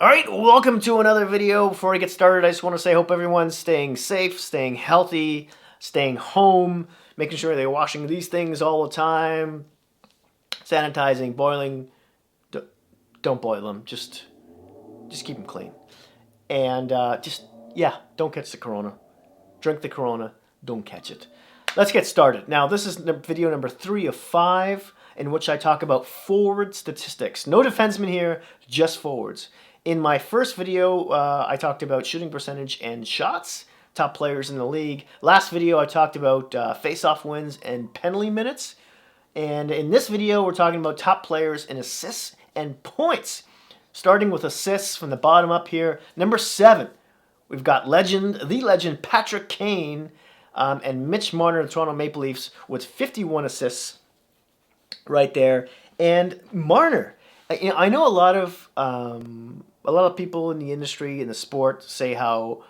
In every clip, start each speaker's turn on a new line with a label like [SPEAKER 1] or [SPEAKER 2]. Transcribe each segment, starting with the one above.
[SPEAKER 1] Alright, welcome to another video. Before I get started, I just want to say I hope everyone's staying safe, staying healthy, staying home, making sure they're washing these things all the time, sanitizing, boiling. Don't boil them, just keep them clean. And don't catch the corona. Drink the corona, don't catch it. Let's get started. Now, this is video number 3 of 5, in which I talk about forward statistics. No defensemen here, just forwards. In my first video, I talked about shooting percentage and shots, top players in the league. Last video, I talked about face-off wins and penalty minutes. And in this video, we're talking about top players in assists and points. Starting with assists from the bottom up here. Number 7, we've got the legend Patrick Kane and Mitch Marner of the Toronto Maple Leafs with 51 assists right there. And Marner, I know a lot of people in the industry, in the sport, say how,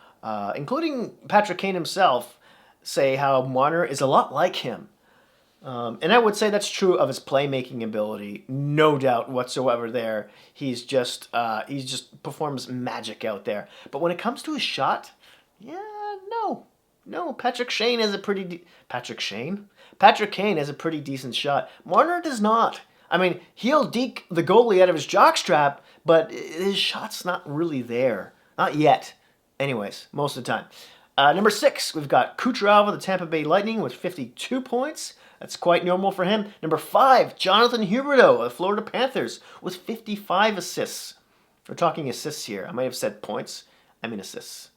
[SPEAKER 1] including Patrick Kane himself, say how Marner is a lot like him. And I would say that's true of his playmaking ability, no doubt whatsoever there. He's just performs magic out there. But when it comes to his shot, no. Patrick Kane has a pretty decent shot. Marner does not. I mean, he'll deke the goalie out of his jockstrap, but his shot's not really there. Not yet. Anyways, most of the time. Number 6, we've got Kucherov of the Tampa Bay Lightning with 52 points. That's quite normal for him. Number 5, Jonathan Huberdeau of the Florida Panthers with 55 assists. We're talking assists here. I might have said points. I mean assists.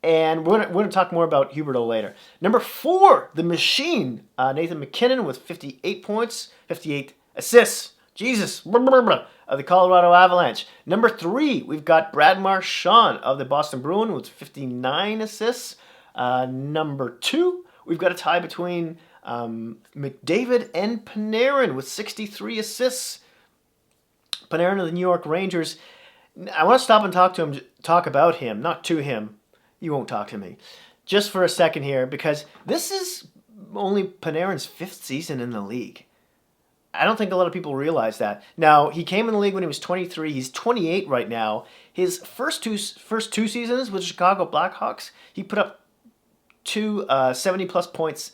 [SPEAKER 1] And we're going to talk more about Huberdeau later. Number 4, the Machine, Nathan MacKinnon with 58 points, 58 assists. Jesus. Of the Colorado Avalanche. Number 3, we've got Brad Marchand of the Boston Bruins with 59 assists. Number 2, we've got a tie between McDavid and Panarin with 63 assists. Panarin of the New York Rangers. I want to stop and talk about him, not to him. You won't talk to me. Just for a second here, because this is only Panarin's 5th season in the league. I don't think a lot of people realize that. Now, he came in the league when he was 23. He's 28 right now. His first two seasons with the Chicago Blackhawks, he put up two 70-plus points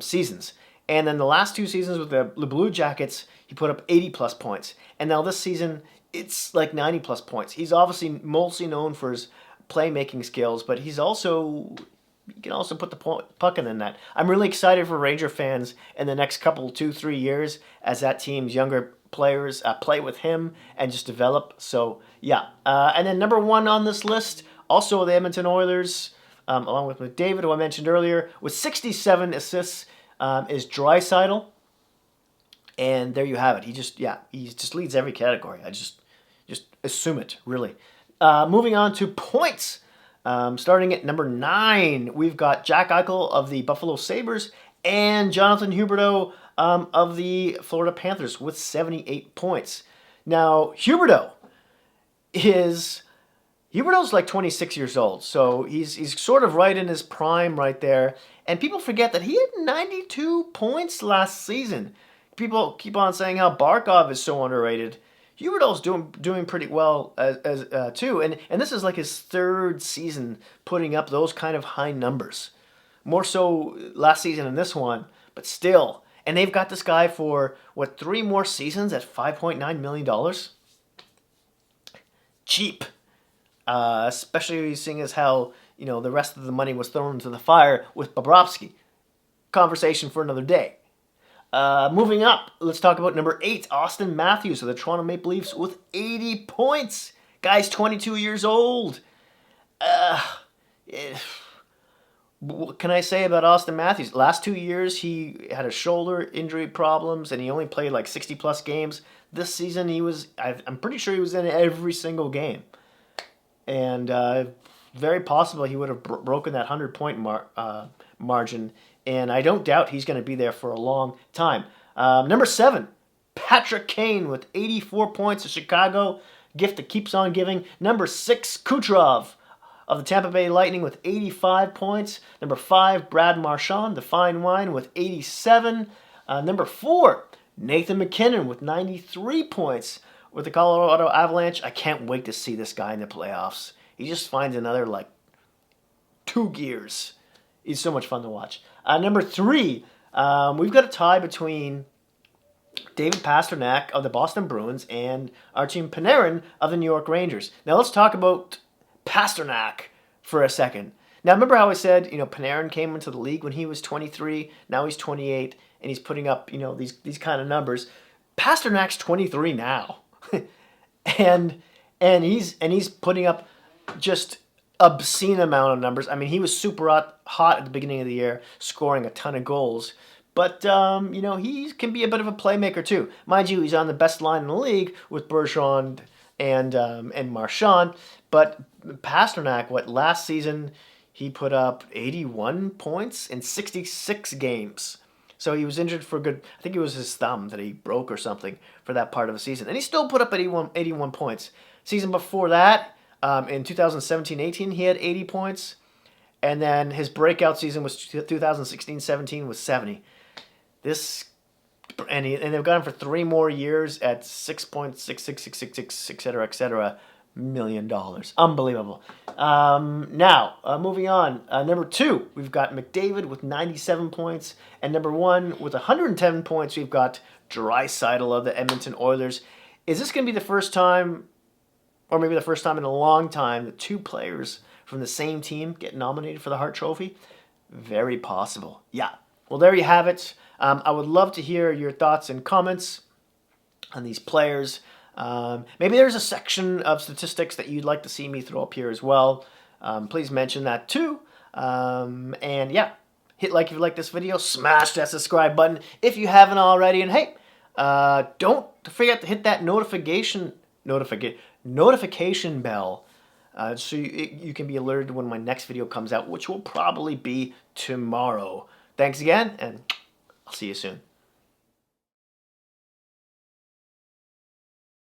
[SPEAKER 1] seasons. And then the last 2 seasons with the Blue Jackets, he put up 80-plus points. And now this season, it's like 90-plus points. He's obviously mostly known for his playmaking skills, but he can also put the puck in the net. I'm really excited for Ranger fans in the next couple, 2-3 years as that team's younger players play with him and just develop. So, yeah. And then number 1 on this list, also the Edmonton Oilers, along with McDavid, who I mentioned earlier, with 67 assists, is Draisaitl. And there you have it. He just leads every category. I just assume it, really. Moving on to points. Starting at number 9, we've got Jack Eichel of the Buffalo Sabres and Jonathan Huberdeau of the Florida Panthers with 78 points. Now, Huberdeau's like 26 years old, so he's sort of right in his prime right there. And people forget that he had 92 points last season. People keep on saying how Barkov is so underrated. Huberdeau's doing pretty well as too, and this is like his 3rd season putting up those kind of high numbers. More so last season than this one, but still. And they've got this guy for 3 more seasons at $5.9 million. Cheap, especially seeing as how the rest of the money was thrown into the fire with Bobrovsky. Conversation for another day. Moving up, let's talk about number 8, Austin Matthews of the Toronto Maple Leafs with 80 points. Guy's 22 years old. What can I say about Austin Matthews? Last 2 years, he had a shoulder injury problems, and he only played like 60-plus games. This season, I'm pretty sure he was in every single game. And very possible he would have broken that 100-point margin. And I don't doubt he's going to be there for a long time. Number 7, Patrick Kane with 84 points of Chicago. Gift that keeps on giving. Number 6, Kucherov of the Tampa Bay Lightning with 85 points. Number 5, Brad Marchand, the fine wine, with 87. Number 4, Nathan MacKinnon with 93 points with the Colorado Avalanche. I can't wait to see this guy in the playoffs. He just finds another, like, 2 gears. He's so much fun to watch. Number 3, we've got a tie between David Pastrnak of the Boston Bruins and Artemi Panarin of the New York Rangers. Now let's talk about Pastrnak for a second. Now remember how I said, Panarin came into the league when he was 23, now he's 28, and he's putting up, these kind of numbers. Pasternak's 23 now. and he's putting up just obscene amount of numbers. I mean, he was super hot at the beginning of the year, scoring a ton of goals. But, he can be a bit of a playmaker, too. Mind you, he's on the best line in the league with Bergeron and Marchand. But Pastrnak, last season, he put up 81 points in 66 games. So he was injured for I think it was his thumb that he broke or something for that part of the season. And he still put up 81 points. Season before that, in 2017-18, he had 80 points. And then his breakout season was 2016-17 was 70. And they've got him for 3 more years at $6.6666, etc., million dollars. Unbelievable. Now, moving on. Number 2, we've got McDavid with 97 points. And number 1 with 110 points, we've got Draisaitl of the Edmonton Oilers. Is this going to be the first time, or maybe the first time in a long time, that 2 players from the same team get nominated for the Hart Trophy? Very possible. Yeah. Well, there you have it. I would love to hear your thoughts and comments on these players. Maybe there's a section of statistics that you'd like to see me throw up here as well. Please mention that too. And yeah, hit like if you like this video. Smash that subscribe button if you haven't already. And hey, don't forget to hit that notification bell so you can be alerted when my next video comes out, which will probably be tomorrow. Thanks again, and I'll see you soon.